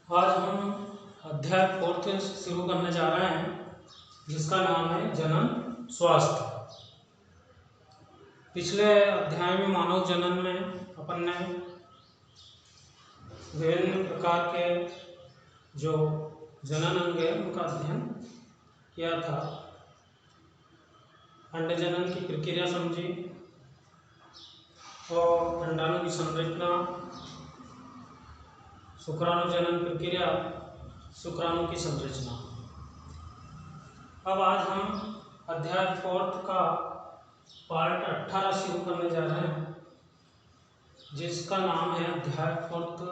आज हम अध्याय 4 शुरू करने जा रहे हैं, जिसका नाम है जनन स्वास्थ्य। पिछले अध्याय में मानव जनन में अपन ने विभिन्न प्रकार के जो जनन अंग है उनका अध्ययन किया था। अंड जनन की प्रक्रिया समझी और अंडाणु की संरचना, शुक्राणु जनन प्रक्रिया, शुक्राणु की संरचना। अब आज हम अध्याय 4 का पार्ट 18 शुरू करने जा रहे हैं, जिसका नाम है अध्याय 4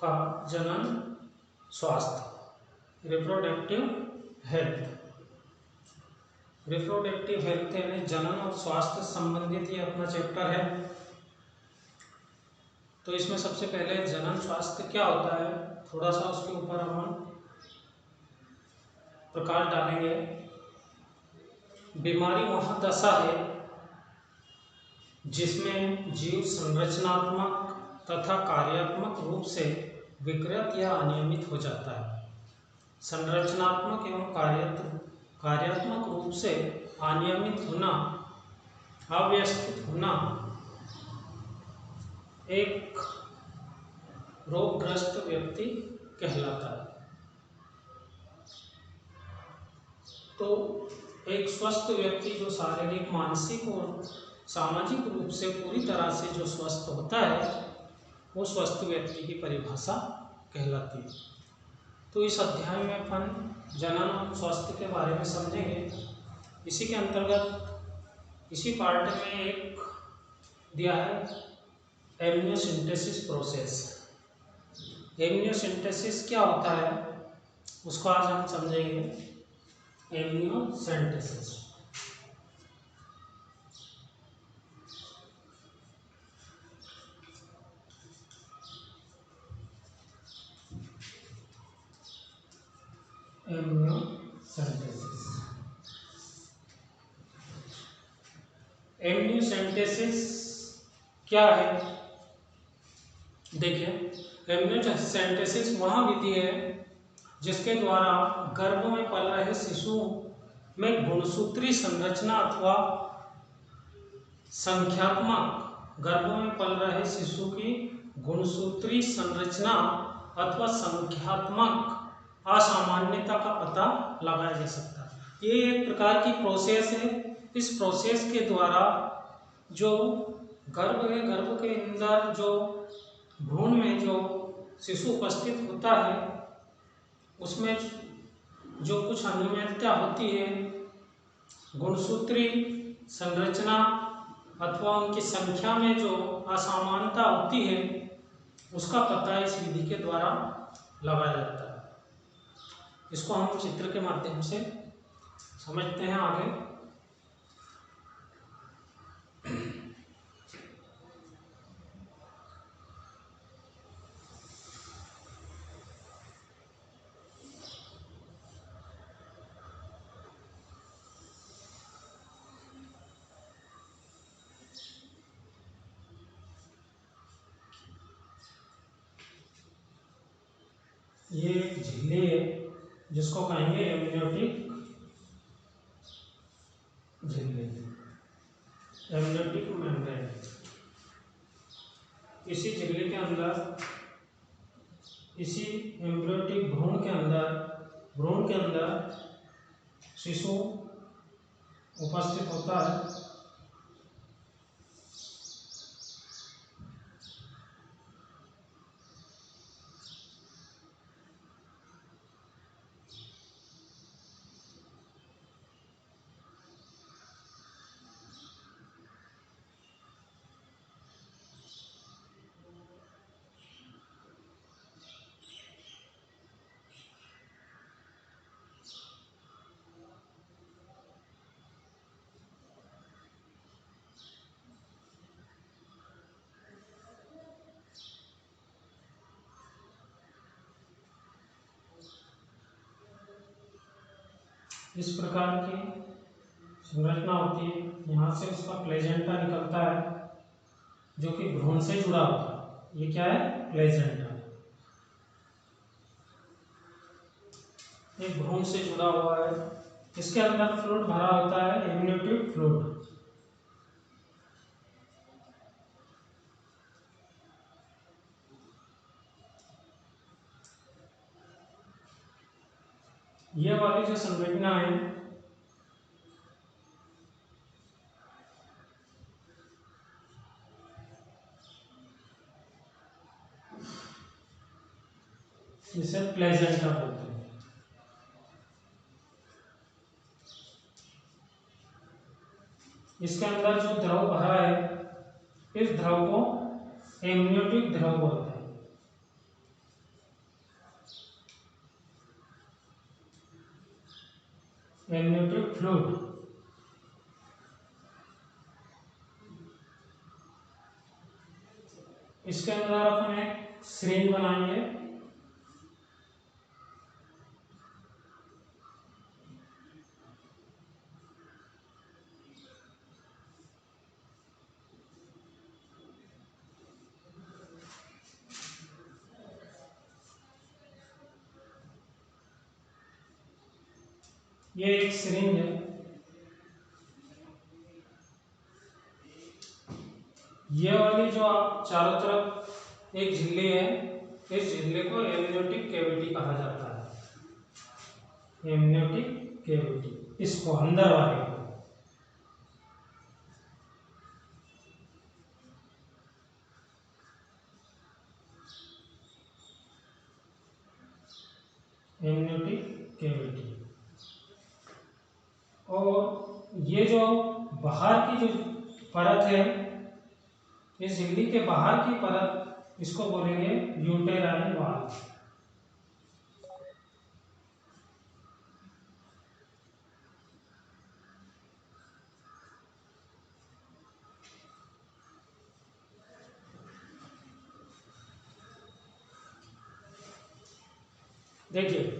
का जनन स्वास्थ्य, रिप्रोडक्टिव हेल्थ। रिप्रोडक्टिव हेल्थ यानी जनन और स्वास्थ्य संबंधित ये अपना चैप्टर है। तो इसमें सबसे पहले जनन स्वास्थ्य क्या होता है, थोड़ा सा उसके ऊपर हम प्रकाश डालेंगे। बीमारी वह दशा है जिसमें जीव संरचनात्मक तथा कार्यात्मक रूप से विकृत या अनियमित हो जाता है। संरचनात्मक एवं कार्यात्मक रूप से अनियमित होना, अव्यवस्थित होना एक रोगग्रस्त व्यक्ति कहलाता है। तो एक स्वस्थ व्यक्ति जो शारीरिक, मानसिक और सामाजिक रूप से पूरी तरह से जो स्वस्थ होता है, वो स्वस्थ व्यक्ति की परिभाषा कहलाती है। तो इस अध्याय में अपन जनन और स्वास्थ्य के बारे में समझेंगे। इसी के अंतर्गत इसी पार्ट में एक दिया है एमनियोसिंथेसिस प्रोसेस। एमनियोसिंथेसिस क्या होता है उसको आज हम समझेंगे। एमनियोसिंथेसिस एमनियोसिंथेसिस क्या है? देखिए, एमनियोसिंथेसिस वह विधि है जिसके द्वारा गर्भ में पल रहे शिशु में गुणसूत्री संरचना अथवा संख्यात्मक, गर्भ में पल रहे शिशु की गुणसूत्री संरचना अथवा संख्यात्मक असामान्यता का पता लगाया जा सकता है। ये एक प्रकार की प्रोसेस है। इस प्रोसेस के द्वारा जो गर्भ है, गर्भ के अंदर जो भ्रूण में जो शिशु उपस्थित होता है, उसमें जो कुछ अनियमितता होती है, गुणसूत्री संरचना अथवा उनकी संख्या में जो असमानता होती है, उसका पता इस विधि के द्वारा लगाया जाता है। इसको हम चित्र के माध्यम से समझते हैं आगे। ये एक झिल्ली है जिसको कहेंगे एमनियोटिक झिल्ली, एमनियोटिक मेम्ब्रेन। इसी झिल्ली के अंदर, इसी एम्ब्रियोटिक भ्रूण के अंदर शिशु उपस्थित होता है। इस प्रकार की संरचना होती है। यहाँ से उसका प्लेजेंटा निकलता है जो कि भ्रूण से जुड़ा होता है। ये क्या है? प्लेजेंटा। एक भ्रूण से जुड़ा हुआ है, इसके अंदर फ्लूइड भरा होता है, एमनियोटिक फ्लूइड। ये वाली जो संरचना है इसे प्लेसेंटा बोलते हैं। इसके अंदर जो द्रव भरा है, इस द्रव को एमनियोटिक द्रव बोलते हैं। Amniotic fluid. इसके अंदर अपन एक सिरिंज बनाएंगे। ये एक सिरिंज है। ये वाली जो चारों तरफ एक झिल्ली है, इस झिल्ली को एमनियोटिक कैविटी कहा जाता है। एमनियोटिक कैविटी, इसको अंदर वाले को। Amniotic cavity. और ये जो बाहर की जो परत है, इस झिल्ली के बाहर की परत, इसको बोलेंगे यूटेराइन वाल्व। देखिए,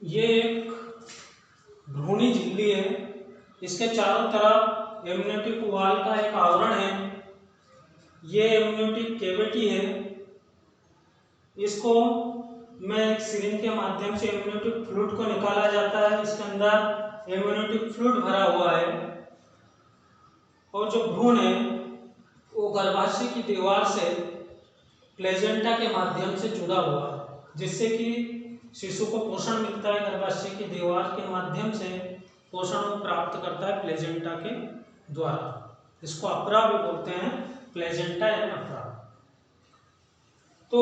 ये एक भ्रूणी झिल्ली है, इसके चारों तरफ एमनियोटिक वाल्व का एक आवरण है। ये एमनियोटिक कैविटी है। इसको में एक सिरिंज के माध्यम से एमनियोटिक फ्लूइड को निकाला जाता है। इसके अंदर एमनियोटिक फ्लूइड भरा हुआ है और जो भ्रूण है वो गर्भाशय की दीवार से प्लेसेंटा के माध्यम से जुड़ा हुआ है, जिससे कि शिशु को पोषण मिलता है। गर्भाशय की दीवार के माध्यम से पोषण को प्राप्त करता है प्लेसेंटा के द्वारा। इसको अपरा भी बोलते हैं, प्लेसेंटा एंड अपरा। तो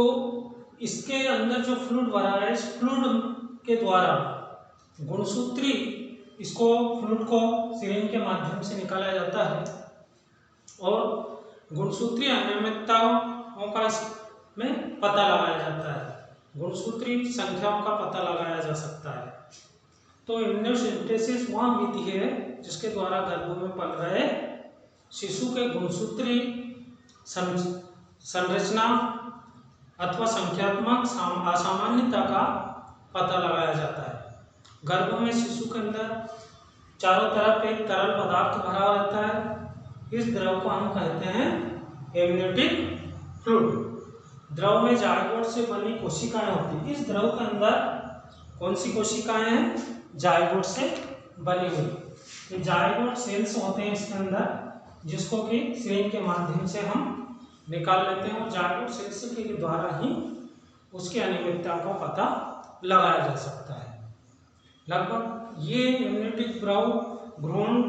इसके अंदर जो फ्लूइड भरा है, इस फ्लूइड के द्वारा गुणसूत्री, इसको फ्लूइड को सिरिंज के माध्यम से निकाला जाता है और गुणसूत्रीय अनियमितताओं का इसमें पता लगाया जाता है। गुणसूत्री संख्याओं का पता लगाया जा सकता है। तो इम्यूनोसिंथेसिस वह विधि है जिसके द्वारा गर्भ में पल रहे शिशु के गुणसूत्री संरचना अथवा संख्यात्मक असामान्यता का पता लगाया जाता है। गर्भ में शिशु के अंदर चारों तरफ एक तरल पदार्थ भरा रहता है। इस द्रव को हम कहते हैं एमनियोटिक फ्लूइड। द्रव में जायगोट से बनी कोशिकाएं होती हैं। इस द्रव के अंदर कौन सी कोशिकाएं हैं? जायगोट से बनी हुई। ये जायगोट सेल्स होते हैं इसके अंदर, जिसको कि सिरिंज के माध्यम से हम निकाल लेते हैं और जायगोट सेल्स के द्वारा ही उसकी अनियमितता का पता लगाया जा सकता है। लगभग ये एमनियोटिक द्रव भ्रूण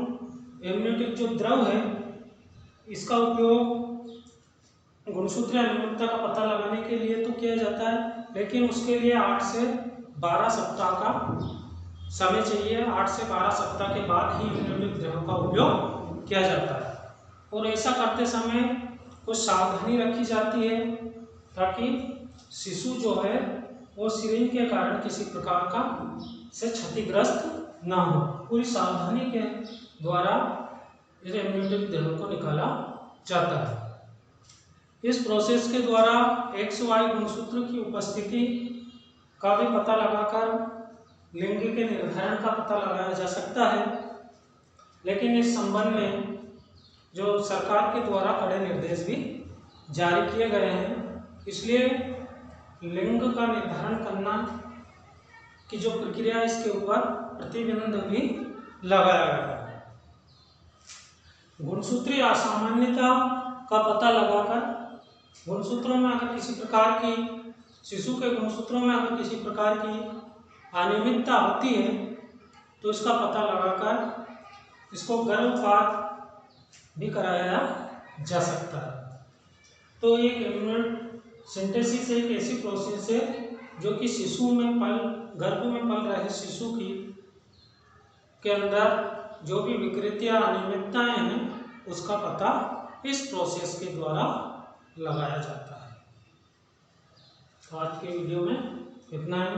एमनियोटिक जो द्रव है, इसका उपयोग गुणसूत्रीय अनियमितता का पता लगाने के लिए तो किया जाता है, लेकिन उसके लिए 8 से 12 सप्ताह का समय चाहिए। 8 से 12 सप्ताह के बाद ही एमनियोटिक द्रव का उपयोग किया जाता है। और ऐसा करते समय कुछ सावधानी रखी जाती है ताकि शिशु जो है वो सिरिंज के कारण किसी प्रकार का से क्षतिग्रस्त ना हो। पूरी सावधानी के द्वारा इस एमनियोटिक द्रव को निकाला जाता है। इस प्रोसेस के द्वारा XY गुणसूत्र की उपस्थिति का भी पता लगाकर लिंग के निर्धारण का पता लगाया जा सकता है, लेकिन इस संबंध में जो सरकार के द्वारा कड़े निर्देश भी जारी किए गए हैं। इसलिए लिंग का निर्धारण करना की जो प्रक्रिया है इसके ऊपर प्रतिबंध भी लगाया गया है। गुणसूत्रीय असामान्यता का पता लगाकर गुणसूत्रों में अगर किसी प्रकार की शिशु के गुणसूत्रों में अगर किसी प्रकार की अनियमितता होती है तो इसका पता लगाकर इसको गर्भपात भी कराया जा सकता है। तो एक एम्ब्रियोसिंथेसिस एक ऐसी प्रोसेस है जो कि शिशु में गर्भ में पल रहे शिशु की के अंदर जो भी विकृतियां अनियमितताएं हैं उसका पता इस प्रोसेस के द्वारा लगाया जाता है। तो आज के वीडियो में इतना ही।